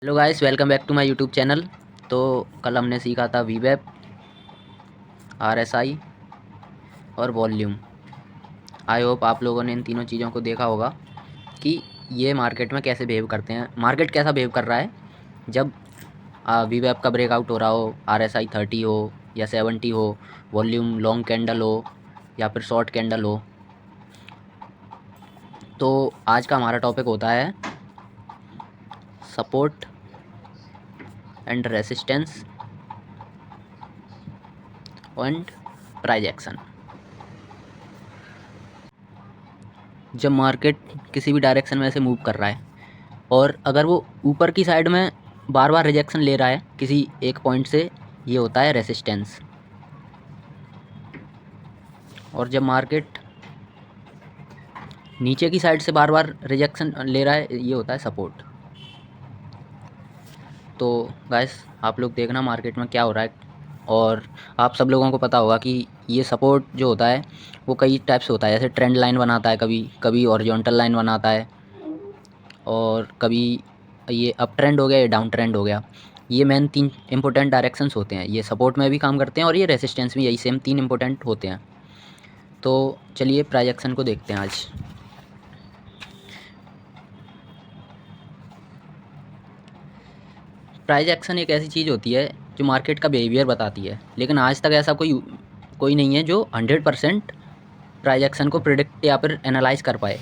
Hello guys, welcome back to my YouTube channel. तो कल हमने सीखा था वीवेब, आरएसआई और वॉल्यूम। आई होप आप लोगों ने इन तीनों चीज़ों को देखा होगा कि ये मार्केट में कैसे बिहेव करते हैं, मार्केट कैसा बिहेव कर रहा है जब वीवेब का ब्रेकआउट हो रहा हो, आरएसआई 30 हो या 70 हो, वॉल्यूम लॉन्ग कैंडल हो या फिर शॉर्ट कैंडल हो। तो आज का हमारा टॉपिक होता है support and resistance and price action. जब मार्केट किसी भी डायरेक्शन में ऐसे मूव कर रहा है और अगर वो ऊपर की साइड में बार बार रिजेक्शन ले रहा है किसी एक पॉइंट से, ये होता है रेसिस्टेंस। और जब मार्केट नीचे की साइड से बार बार रिजेक्शन ले रहा है, ये होता है सपोर्ट। तो गाइस, आप लोग देखना मार्केट में क्या हो रहा है। और आप सब लोगों को पता होगा कि ये सपोर्ट जो होता है वो कई टाइप से होता है। जैसे ट्रेंड लाइन बनाता है, कभी कभी हॉरिजॉन्टल लाइन बनाता है, और कभी ये अप ट्रेंड हो गया, ये डाउन ट्रेंड हो गया। ये मेन 3 इंपॉर्टेंट डायरेक्शंस होते हैं। ये सपोर्ट में भी काम करते हैं और ये रेसिस्टेंस भी, यही सेम 3 इंपॉर्टेंट होते हैं। तो चलिए प्राइस एक्शन को देखते हैं आज। प्राइस एक्शन एक ऐसी चीज़ होती है जो मार्केट का बिहेवियर बताती है, लेकिन आज तक ऐसा कोई नहीं है जो 100% प्राइस एक्शन को प्रिडिक्ट या फिर एनालाइज कर पाए।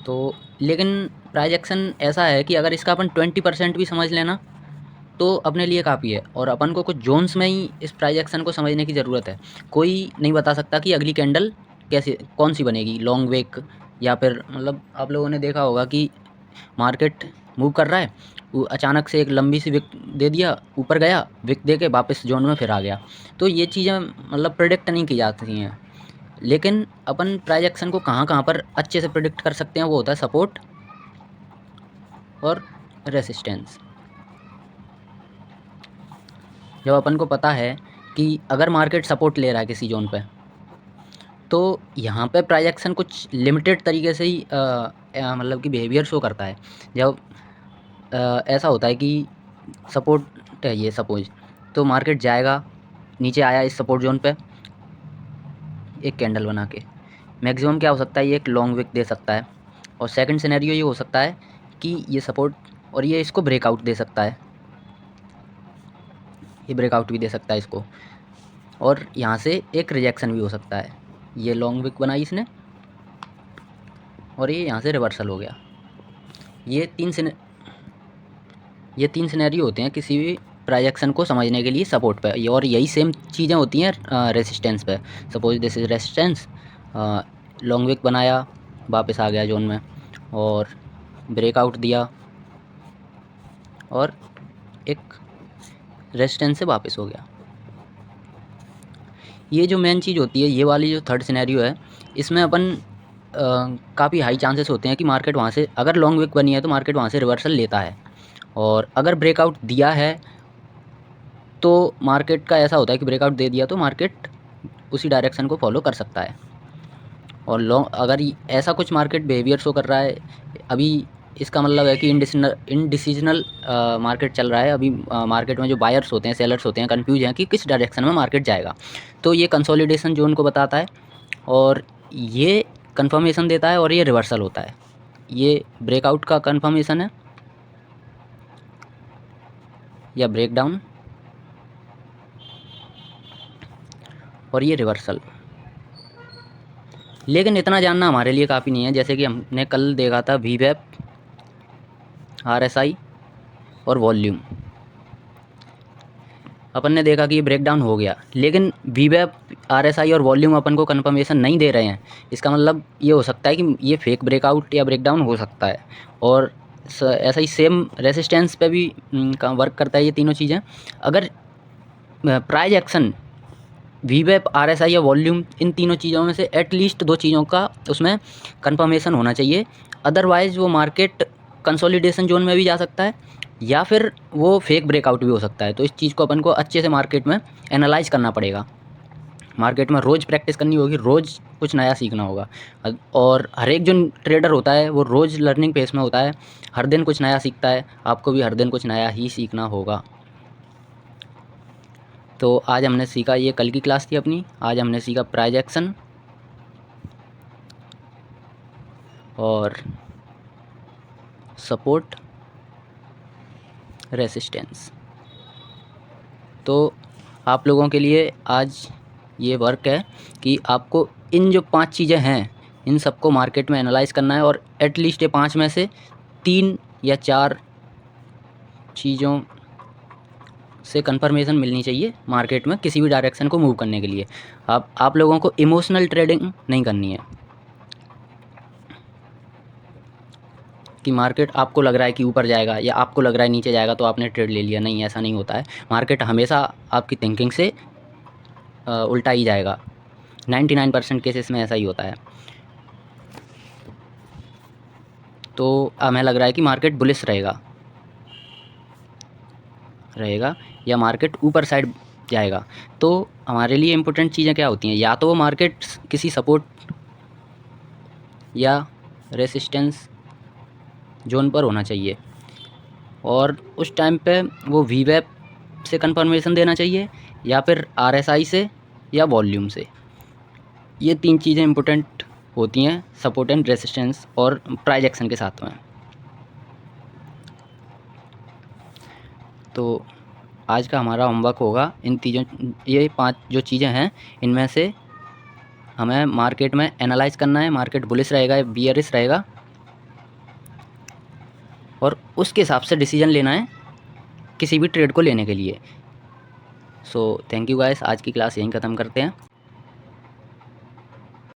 तो लेकिन प्राइस एक्शन ऐसा है कि अगर इसका अपन 20% भी समझ लेना तो अपने लिए काफ़ी है। और अपन को कुछ जोन्स में ही इस प्राइस एक्शन को समझने की ज़रूरत है। कोई नहीं बता सकता कि अगली कैंडल कैसे कौन सी बनेगी, लॉन्ग विक या फिर मतलब आप लोगों ने देखा होगा कि मार्केट मूव कर रहा है, वो अचानक से एक लंबी सी विक दे दिया, ऊपर गया, विक दे के वापस जोन में फिर आ गया। तो ये चीज़ें मतलब प्रिडिक्ट नहीं की जाती हैं। लेकिन अपन प्राइस एक्शन को कहाँ कहाँ पर अच्छे से प्रिडिक्ट कर सकते हैं, वो होता है सपोर्ट और रेसिस्टेंस। जब अपन को पता है कि अगर मार्केट सपोर्ट ले रहा है किसी जोन पे, तो यहाँ पे प्राइस एक्शन कुछ लिमिटेड तरीके से ही मतलब कि बिहेवियर शो करता है। जब ऐसा होता है कि सपोर्ट है ये, सपोज तो मार्केट जाएगा, नीचे आया इस सपोर्ट जोन पे एक कैंडल बना के, मैक्सिमम क्या हो सकता है, ये एक लॉन्ग विक दे सकता है। और सेकंड सिनेरियो ये हो सकता है कि ये सपोर्ट और ये इसको ब्रेकआउट दे सकता है, ये ब्रेकआउट भी दे सकता है इसको, और यहाँ से एक रिजेक्शन भी हो सकता है। ये लॉन्ग विक बनाई इसने और ये यहाँ से रिवर्सल हो गया। ये तीन सिनेरियो होते हैं किसी भी प्राइस एक्शन को समझने के लिए सपोर्ट पे, और यही सेम चीज़ें होती हैं रेसिस्टेंस पे। Suppose this is resistance, long wick बनाया, वापस आ गया जोन में और ब्रेकआउट दिया और एक रेसिस्टेंस से वापस हो गया। ये जो मेन चीज़ होती है, ये वाली जो थर्ड सिनेरियो है, इसमें अपन काफ़ी हाई चांसेस होते हैं कि मार्केट वहाँ से, अगर लॉन्ग विक बनी है तो मार्केट वहाँ से रिवर्सल लेता है। और अगर ब्रेकआउट दिया है तो मार्केट का ऐसा होता है कि ब्रेकआउट दे दिया तो मार्केट उसी डायरेक्शन को फॉलो कर सकता है। और लॉन्ग अगर ऐसा कुछ मार्केट बिहेवियर शो कर रहा है अभी, इसका मतलब है कि इनडिसीजनल मार्केट चल रहा है अभी। मार्केट में जो बायर्स होते हैं, सेलर्स होते हैं, कंफ्यूज हैं कि किस डायरेक्शन में मार्केट जाएगा। तो ये कंसोलिडेशन जोन को बताता है और ये कंफर्मेशन देता है, और ये रिवर्सल होता है। ये ब्रेकआउट का कंफर्मेशन है या ब्रेकडाउन, और ये रिवर्सल। लेकिन इतना जानना हमारे लिए काफ़ी नहीं है। जैसे कि हमने कल देखा था वीवेब, आरएसआई और वॉल्यूम। अपन ने देखा कि ये ब्रेकडाउन हो गया, लेकिन वीवेब, आरएसआई और वॉल्यूम अपन को कंफर्मेशन नहीं दे रहे हैं। इसका मतलब ये हो सकता है कि ये फेक ब्रेकआउट या ब्रेकडाउन हो सकता है। और ऐसा ही सेम रेसिस्टेंस पे भी वर्क करता है ये तीनों चीज़ें। अगर प्राइस एक्शन वीवेब, आरएसआई या वॉल्यूम, इन तीनों चीज़ों में से एटलीस्ट 2 चीज़ों का उसमें कंफर्मेशन होना चाहिए। अदरवाइज़ वो मार्केट कंसोलिडेशन जोन में भी जा सकता है या फिर वो फेक ब्रेकआउट भी हो सकता है। तो इस चीज़ को अपन को अच्छे से मार्केट में एनालाइज करना पड़ेगा। मार्केट में रोज़ प्रैक्टिस करनी होगी, रोज़ कुछ नया सीखना होगा। और हर एक जो ट्रेडर होता है वो रोज़ लर्निंग पेस में होता है, हर दिन कुछ नया सीखता है। आपको भी हर दिन कुछ नया ही सीखना होगा। तो आज हमने सीखा, ये कल की क्लास थी अपनी, आज हमने सीखा प्राइस एक्शन और सपोर्ट रेसिस्टेंस। तो आप लोगों के लिए आज ये वर्क है कि आपको इन जो 5 चीज़ें हैं, इन सबको मार्केट में एनालाइज़ करना है और एटलीस्ट ये 5 में से 3 या 4 चीज़ों से कंफर्मेशन मिलनी चाहिए मार्केट में किसी भी डायरेक्शन को मूव करने के लिए। आप लोगों को इमोशनल ट्रेडिंग नहीं करनी है कि मार्केट आपको लग रहा है कि ऊपर जाएगा या आपको लग रहा है नीचे जाएगा तो आपने ट्रेड ले लिया। नहीं, ऐसा नहीं होता है। मार्केट हमेशा आपकी थिंकिंग से उल्टा ही जाएगा। 99% केसेस में ऐसा ही होता है। तो हमें लग रहा है कि मार्केट बुलिश रहेगा या मार्केट ऊपर साइड जाएगा, तो हमारे लिए इम्पोर्टेंट चीज़ें क्या होती हैं? या तो वो मार्केट किसी सपोर्ट या रेसिस्टेंस जोन पर होना चाहिए और उस टाइम पे वो वीवेप से कंफर्मेशन देना चाहिए या फिर आरएसआई से या वॉल्यूम से। ये 3 चीज़ें इम्पोर्टेंट होती हैं सपोर्ट एंड रेसिस्टेंस और प्राइस एक्शन के साथ में। तो आज का हमारा होमवर्क होगा इन चीज़ों, ये 5 जो चीज़ें हैं इनमें से हमें मार्केट में एनालाइज़ करना है, मार्केट बुलिश रहेगा या बियरिश रहेगा, और उसके हिसाब से डिसीजन लेना है किसी भी ट्रेड को लेने के लिए। सो थैंक यू गाइस, आज की क्लास यहीं ख़त्म करते हैं।